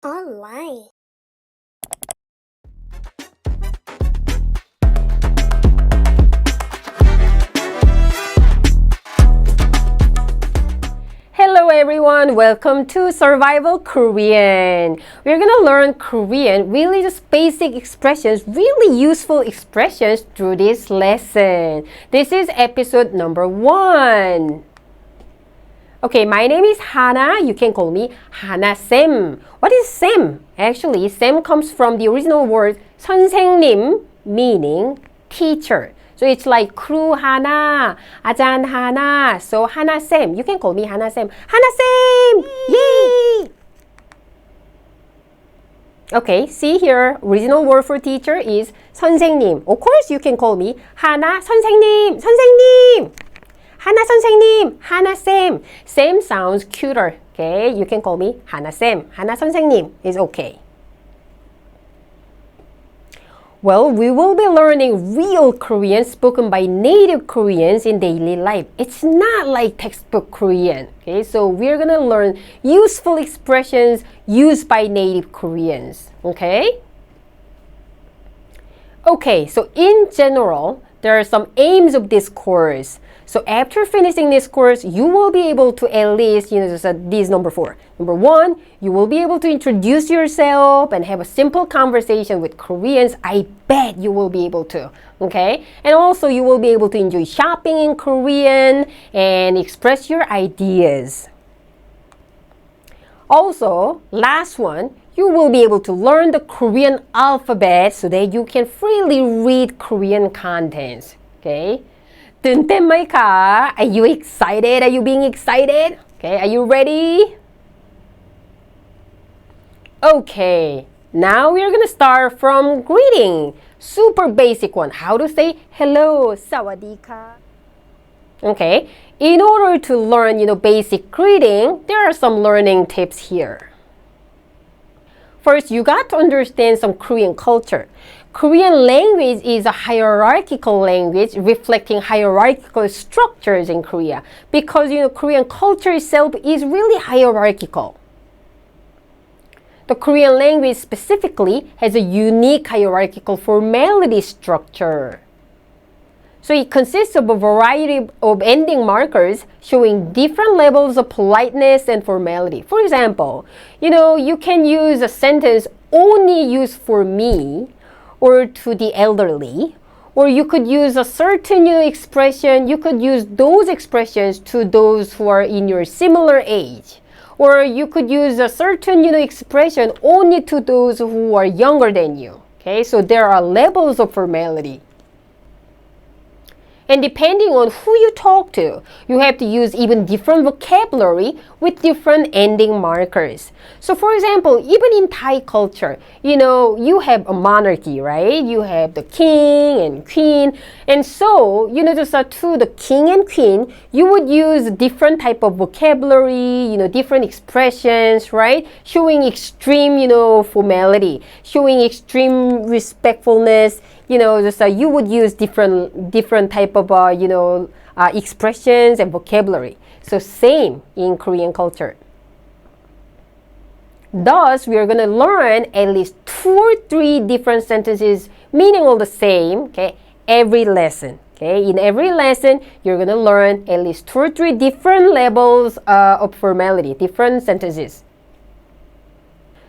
online Hello everyone, welcome to Survival Korean. We're gonna learn Korean, really just basic expressions, really useful expressions through this lesson. This is episode number 1. Okay, my name is Hana. You can call me Hana-쌤. What is 쌤? Actually, 쌤 comes from the original word 선생님, meaning teacher. So it's like Kru Hana, Ajan Hana. So Hana-쌤. You can call me Hana-쌤. Hana-쌤! Yay! Okay, see here, original word for teacher is 선생님. Of course, you can call me Hana 선생님, 선생님. Hana 선생님, Hana 쌤. 쌤 sounds cuter. Okay, you can call me Hana 쌤. Hana 선생님 is okay. Well, we will be learning real Korean spoken by native Koreans in daily life. It's not like textbook Korean. Okay, so we're gonna learn useful expressions used by native Koreans. Okay? Okay, so in general, there are some aims of this course. So after finishing this course, you will be able to at least, these number 4. Number 1, you will be able to introduce yourself and have a simple conversation with Koreans. I bet you will be able to, okay? And also you will be able to enjoy shopping in Korean and express your ideas. Also, last one, you will be able to learn the Korean alphabet so that you can freely read Korean contents, okay? ตื่นเต้นไหมคะ Are you excited? Are you being excited? Okay, are you ready? Okay, now we're gonna start from greeting. Super basic one. How to say hello? สวัสดีค่ะ Okay, in order to learn, basic greeting, there are some learning tips here. First, you got to understand some Korean culture. Korean language is a hierarchical language reflecting hierarchical structures in Korea because Korean culture itself is really hierarchical. The Korean language specifically has a unique hierarchical formality structure. So it consists of a variety of ending markers showing different levels of politeness and formality. For example, you can use a sentence only used for me or to the elderly, or you could use a certain expression, you could use those expressions to those who are in your similar age. Or you could use a certain expression only to those who are younger than you. Okay, so there are levels of formality. And depending on who you talk to, you have to use even different vocabulary with different ending markers. So for example, even in Thai culture, you have a monarchy, right? You have the king and queen. And so, just to the king and queen, you would use different type of vocabulary, different expressions, right? Showing extreme, formality, showing extreme respectfulness. You would use different type of expressions and vocabulary. So same in Korean culture. Thus, we are going to learn at least 2 or 3 different sentences meaning all the same, okay, every lesson. Okay, in every lesson, you're going to learn at least 2 or 3 different levels of formality, different sentences.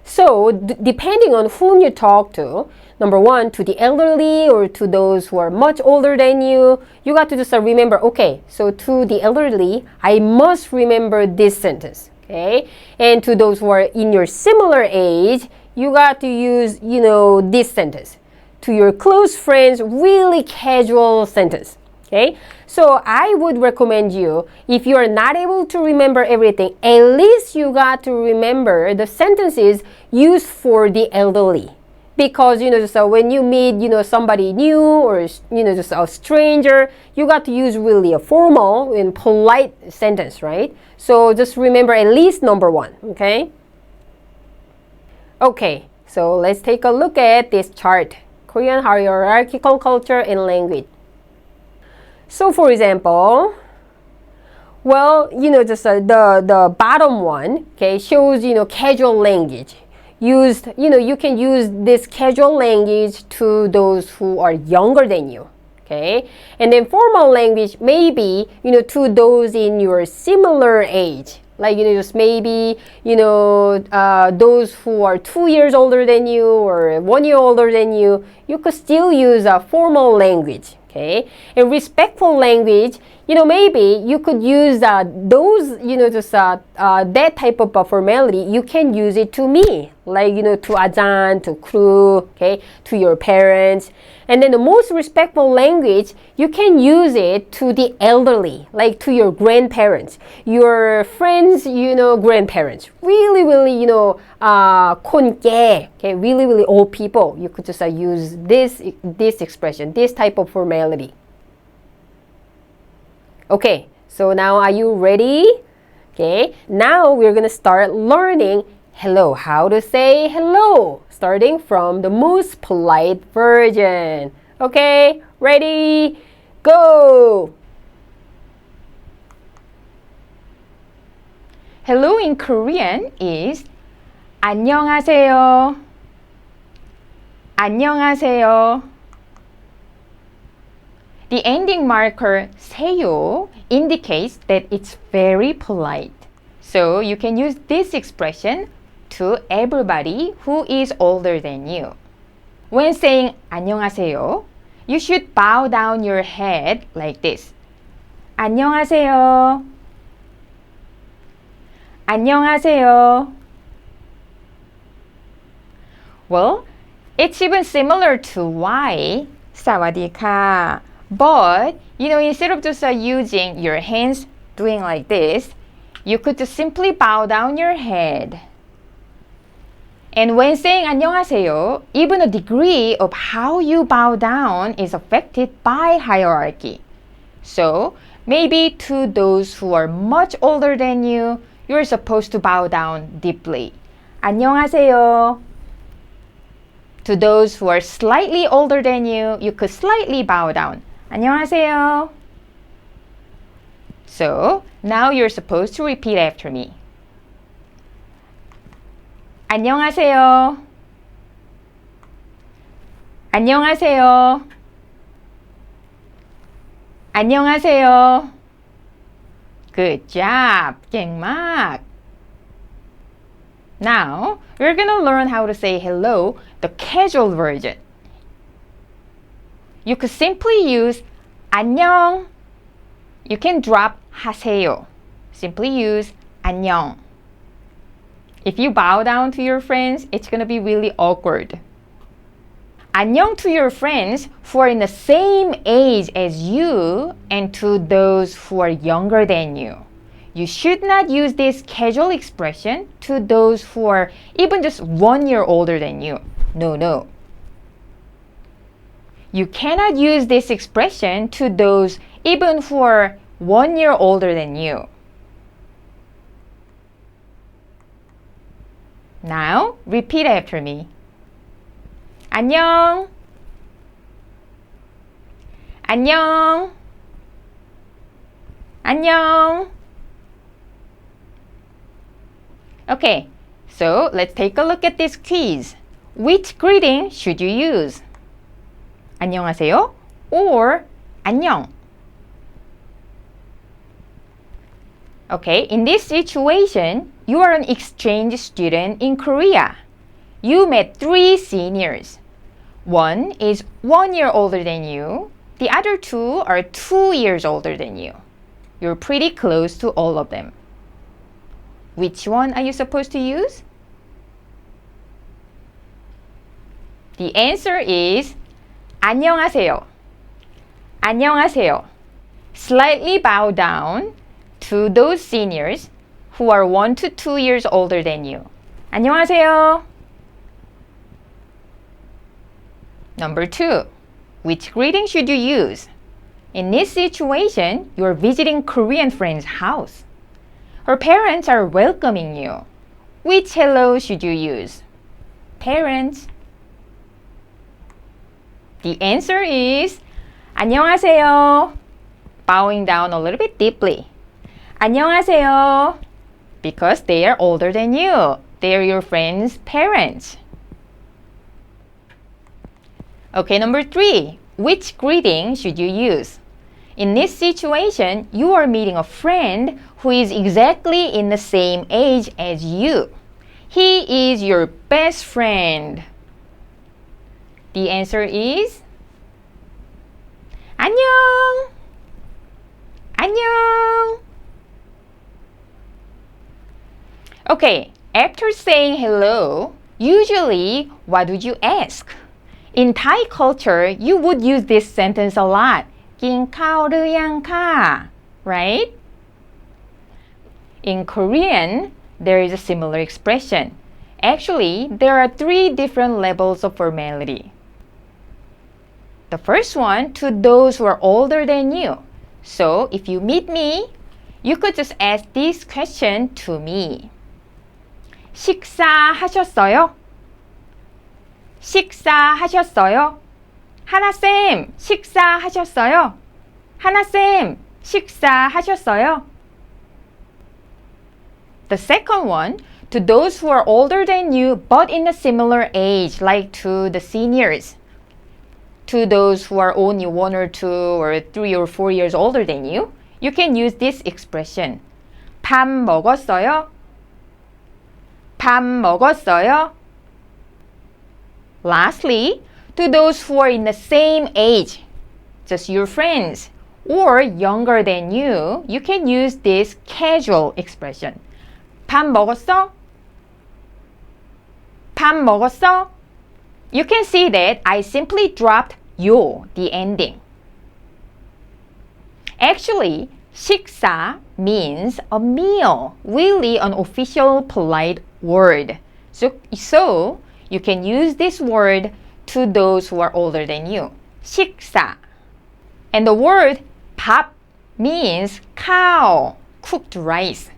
So, depending on whom you talk to, number 1, to the elderly or to those who are much older than you, you got to just remember, okay, so to the elderly, I must remember this sentence, okay? And to those who are in your similar age, you got to use, this sentence. To your close friends, really casual sentence, okay? So I would recommend you, if you are not able to remember everything, at least you got to remember the sentences used for the elderly. Because, when you meet, somebody new or, just a stranger, you got to use really a formal and polite sentence, right? So just remember at least number 1, okay? Okay, so let's take a look at this chart. Korean hierarchical culture and language. So for example, well, just the bottom one, okay, shows, casual language. used, you can use this casual language to those who are younger than you. Okay, and then formal language maybe, to those in your similar age. Like, just maybe, those who are 2 years older than you or 1 year older than you, you could still use a formal language. Okay, and respectful language, maybe you could use those, just that type of formality, you can use it to me, like, to Ajahn, to crew, okay, to your parents. And then the most respectful language, you can use it to the elderly, like to your grandparents, your friends, grandparents. Really, really, 콘 깨, okay, really, really old people. You could just use this expression, this type of formality. Okay, so now are you ready? Okay, now we're gonna start learning hello, how to say hello, starting from the most polite version. Okay, ready, go! Hello in Korean is 안녕하세요. 안녕하세요. The ending marker 세요 indicates that it's very polite. So you can use this expression to everybody who is older than you. When saying 안녕하세요, you should bow down your head like this. 안녕하세요. 안녕하세요. Well, it's even similar to why 사와디카. But, instead of just using your hands doing like this, you could just simply bow down your head. And when saying 안녕하세요, even the degree of how you bow down is affected by hierarchy. So, maybe to those who are much older than you, you're supposed to bow down deeply. 안녕하세요. To those who are slightly older than you, you could slightly bow down. 안녕하세요. So, now you're supposed to repeat after me. 안녕하세요. 안녕하세요. 안녕하세요. Good job. 깽막. Now, we're gonna learn how to say hello, the casual version. You could simply use 안녕. You can drop 하세요. Simply use 안녕. If you bow down to your friends, it's gonna be really awkward. 안녕 to your friends who are in the same age as you and to those who are younger than you. You should not use this casual expression to those who are even just 1 year older than you. No. You cannot use this expression to those even who are 1 year older than you. Now, repeat after me. 안녕. 안녕. 안녕. Okay, so let's take a look at this quiz. Which greeting should you use? 안녕하세요 or 안녕? Okay, in this situation, you are an exchange student in Korea. You met 3 seniors. One is 1 year older than you. The other 2 are 2 years older than you. You're pretty close to all of them. Which one are you supposed to use? The answer is 안녕하세요. 안녕하세요. Slightly bow down to those seniors who are 1 to 2 years older than you. 안녕하세요. Number 2. Which greeting should you use? In this situation, you're visiting Korean friend's house. Her parents are welcoming you. Which hello should you use? Parents. The answer is 안녕하세요. Bowing down a little bit deeply. 안녕하세요. Because they are older than you. they're your friend's parents. Okay, number 3. Which greeting should you use? In this situation, you are meeting a friend who is exactly in the same age as you. He is your best friend. The answer is 안녕. 안녕. Okay, after saying hello, usually what would you ask? In Thai culture, you would use this sentence a lot. กินข้าวหรือยังคะ right? In Korean, there is a similar expression. Actually, there are 3 different levels of formality. The first one to those who are older than you. So, if you meet me, you could just ask this question to me. 식사하셨어요? 식사하셨어요? 하나쌤, 식사하셨어요? 하나쌤, 식사하셨어요? The second one, to those who are older than you but in a similar age, like to the seniors. To those who are only 1 or 2 or 3 or 4 years older than you, you can use this expression. 밥 먹었어요? 밥 먹었어요? Lastly, to those who are in the same age, just your friends, or younger than you, you can use this casual expression. 밥 먹었어? 밥 먹었어? You can see that I simply dropped 요, the ending. Actually, 식사 means a meal, really an official polite word. So you can use this word to those who are older than you. 식사. And the word 밥 means cow, cooked rice.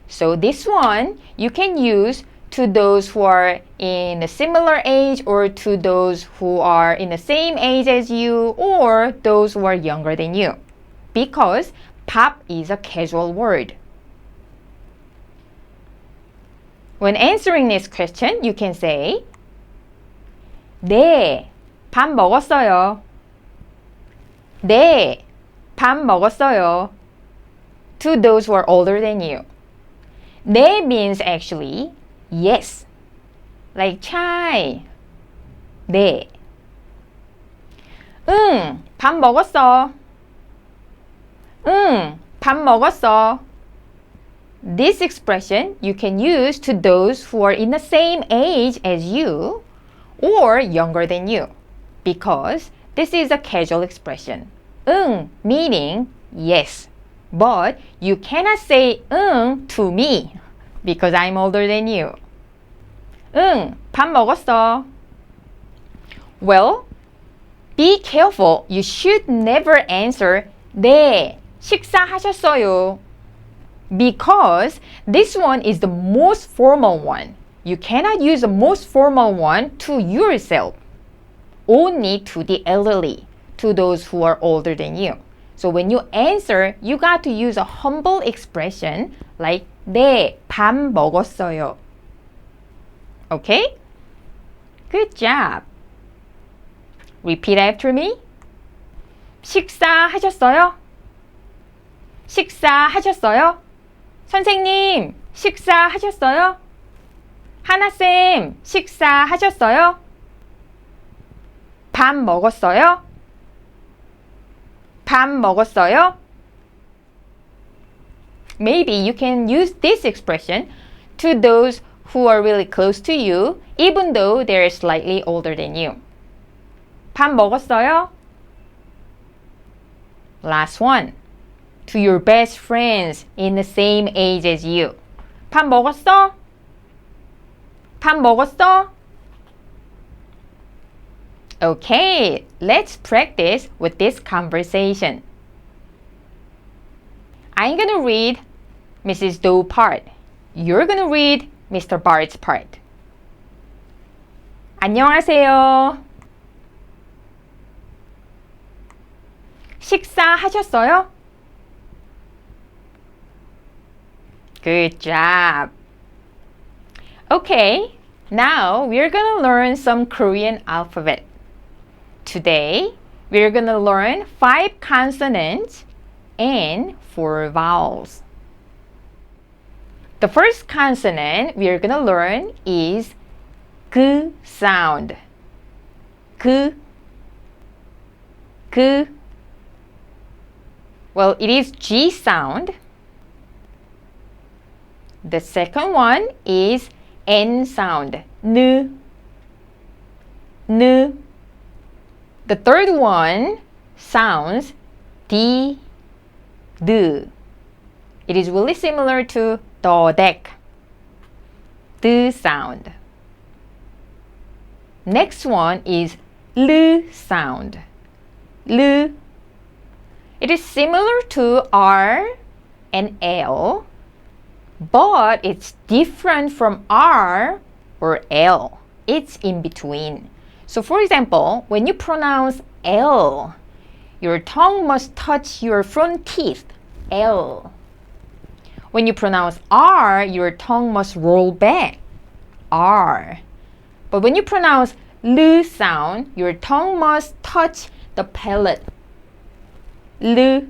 So this one you can use to those who are in a similar age or to those who are in the same age as you or those who are younger than you. Because 밥 is a casual word. When answering this question, you can say 네, 밥 먹었어요. 네, 밥 먹었어요. To those who are older than you. 네 means actually yes. Like chai. 네. 응, 밥 먹었어. 응, 밥 먹었어. This expression you can use to those who are in the same age as you or younger than you because this is a casual expression. 응 meaning yes. But you cannot say 응 to me because I'm older than you. 응, 밥 먹었어. Well, be careful. You should never answer 네, 식사하셨어요. Because this one is the most formal one. You cannot use the most formal one to yourself. Only to the elderly, to those who are older than you. So when you answer, you got to use a humble expression like 네, 밥 먹었어요. Okay? Good job. Repeat after me. 식사하셨어요? 식사하셨어요? 선생님, 식사하셨어요? 하나쌤, 식사하셨어요? 밥 먹었어요? 밥 먹었어요? Maybe you can use this expression to those who are really close to you, even though they're slightly older than you. 밥 먹었어요? Last one. To your best friends in the same age as you. 밥 먹었어? 밥 먹었어? Okay, let's practice with this conversation. I'm gonna read Mrs. Doe part. You're gonna read Mr. Bart's part. 안녕하세요. 식사하셨어요? Good job. Okay, now we're gonna learn some Korean alphabet. Today, we're gonna learn 5 consonants and 4 vowels. The first consonant we're gonna learn is 그 sound. 그. Well, it is G sound. The second one is N sound. N. The third one sounds D. D. It is really similar to 도댁. D sound. Next one is L sound. L. It is similar to R and L, but it's different from R or L. It's in between. So for example, when you pronounce L, your tongue must touch your front teeth. L. When you pronounce R, your tongue must roll back. R. But when you pronounce L sound, your tongue must touch the palate. L.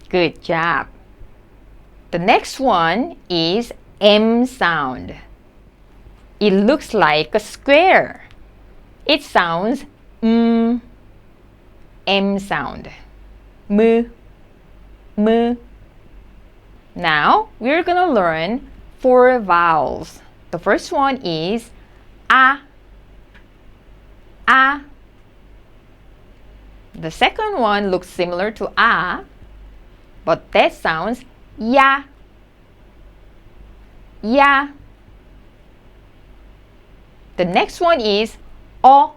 Good job. The next one is M sound. It looks like a square. It sounds M sound. M. Now we're gonna learn 4 vowels. The first one is A. The second one looks similar to A, but that sounds Ya. The next one is O.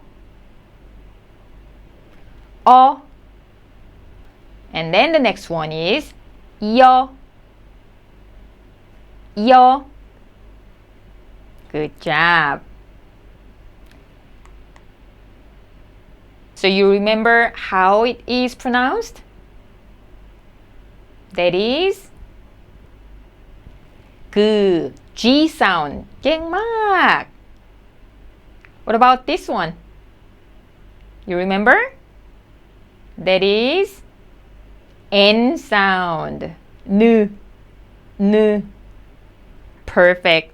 And then the next one is Yo. Good job. So you remember how it is pronounced? That is 그 G sound. 깽 막. What about this one? You remember? That is N sound. N. Perfect.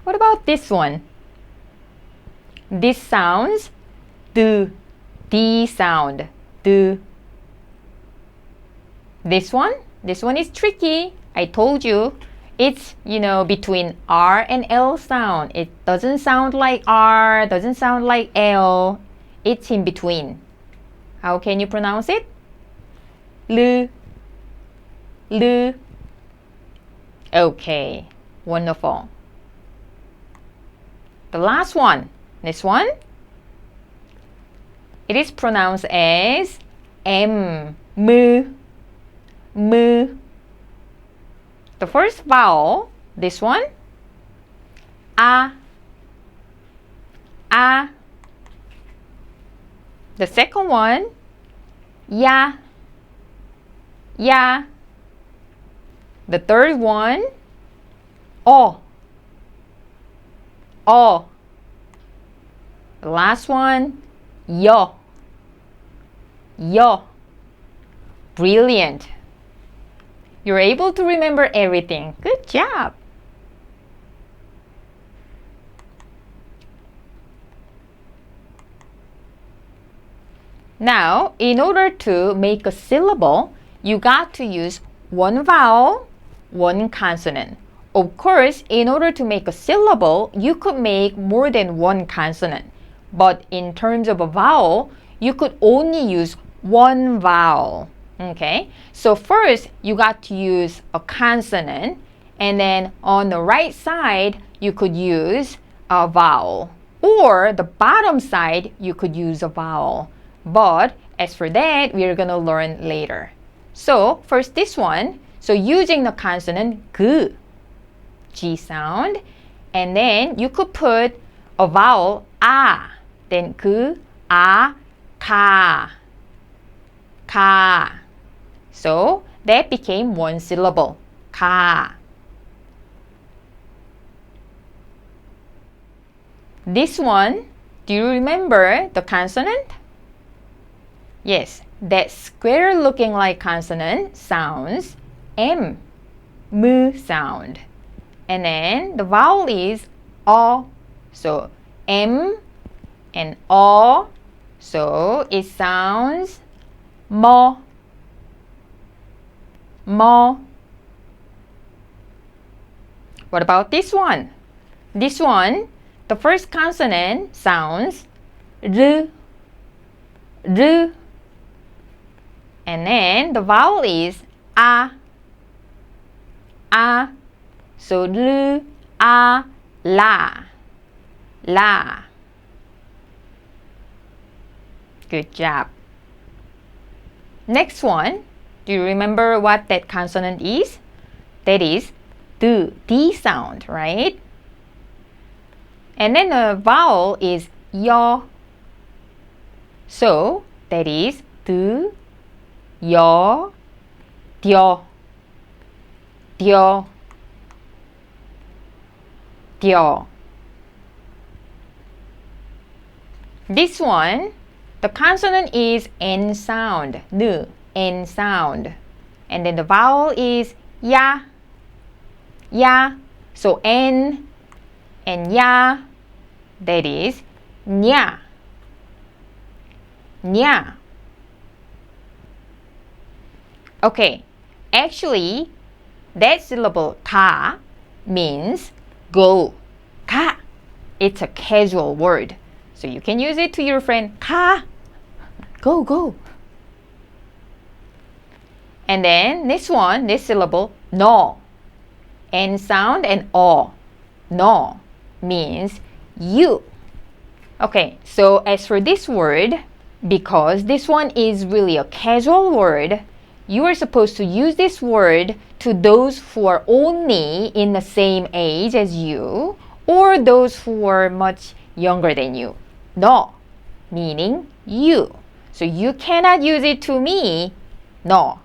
What about this one? This sounds D sound. D. This one is tricky. I told you it's, between R and L sound. It doesn't sound like R, doesn't sound like L. It's in between. How can you pronounce it? L. Okay, wonderful. The last one, this one, it is pronounced as M. The first vowel, this one, A. The second one, Ya. The third one, O. The last one, Yo. Brilliant. You're able to remember everything. Good job. Now, in order to make a syllable, you got to use one vowel, one consonant. Of course, in order to make a syllable, you could make more than one consonant. But in terms of a vowel, you could only use one vowel. Okay? So first, you got to use a consonant. And then on the right side, you could use a vowel. Or the bottom side, you could use a vowel. But as for that, we're going to learn later. So first this one. So using the consonant 그, G sound. And then you could put a vowel A. Then 그, A, 가. So that became one syllable. Ka. This one, do you remember the consonant? Yes, that square looking like consonant sounds M, mu sound. And then the vowel is O. So M and O. So it sounds mo. Mo. What about this one? This one, the first consonant sounds R. R. And then the vowel is A. A. So R, A, La. La. Good job. Next one, do you remember what that consonant is? That is D sound, right? And then the vowel is Yo. So that is D, Yo, Dio, Dio, Dio. This one, the consonant is N sound, N sound. And then the vowel is Ya, Ya. So N and Ya, that is Nya, Nya. Okay, actually, that syllable ta means go. Ka. It's a casual word. So you can use it to your friend. Ka. Go, go. And then this one, this syllable, no. N sound and O. No means you. Okay, so as for this word, because this one is really a casual word, you are supposed to use this word to those who are only in the same age as you or those who are much younger than you. No, meaning you. So you cannot use it to me. No.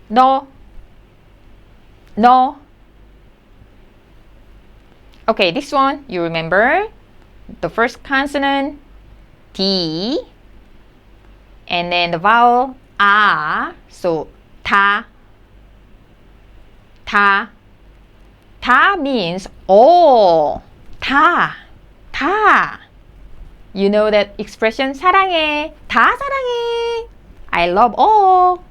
No. No. Okay, this one, you remember? The first consonant, T, and then the vowel, A, so ta. Ta. Ta means all. Ta. Ta. You know that expression, 사랑해. 다 사랑해. I love all.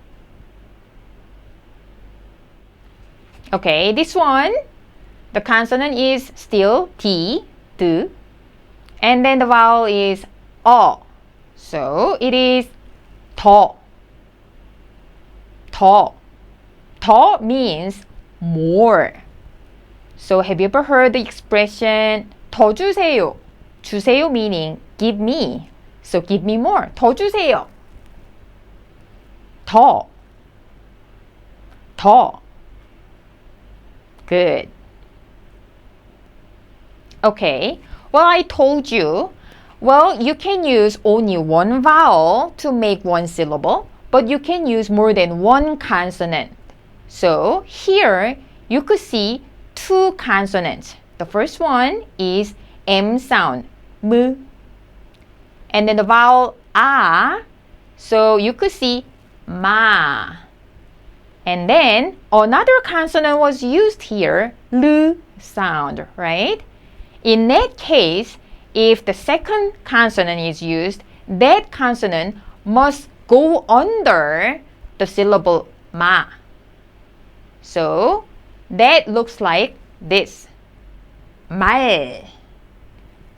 Okay, this one, the consonant is still T, T, and then the vowel is O. So it is 더. 더. 더 means more. So have you ever heard the expression 더 주세요? 주세요 meaning give me. So give me more. 더 주세요. 더. 더. Good. Okay, well, I told you, well, you can use only one vowel to make one syllable, but you can use more than one consonant. So here, you could see two consonants. The first one is M sound, mu. And then the vowel A, so you could see ma. And then another consonant was used here, L sound, right? In that case, if the second consonant is used, that consonant must go under the syllable ma. So that looks like this. 말.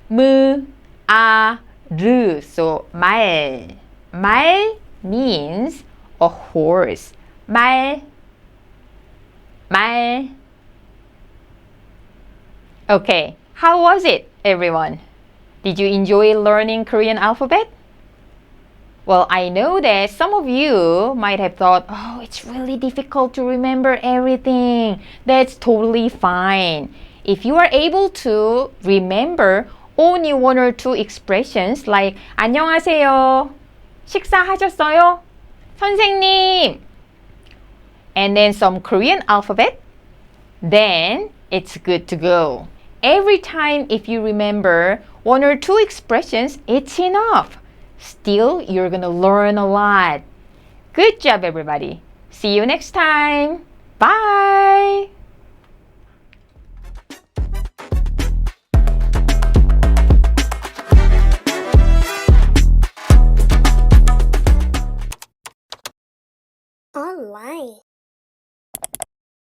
무, 아, 르. So 말. 말 means a horse. 말. 말. Okay, how was it, everyone? Did you enjoy learning Korean alphabet? Well, I know that some of you might have thought, oh, it's really difficult to remember everything. That's totally fine. If you are able to remember only one or two expressions like 안녕하세요, 식사하셨어요, 선생님, and then some Korean alphabet, then it's good to go. Every time if you remember 1 or 2 expressions, it's enough. Still, you're gonna learn a lot. Good job, everybody. See you next time. Bye!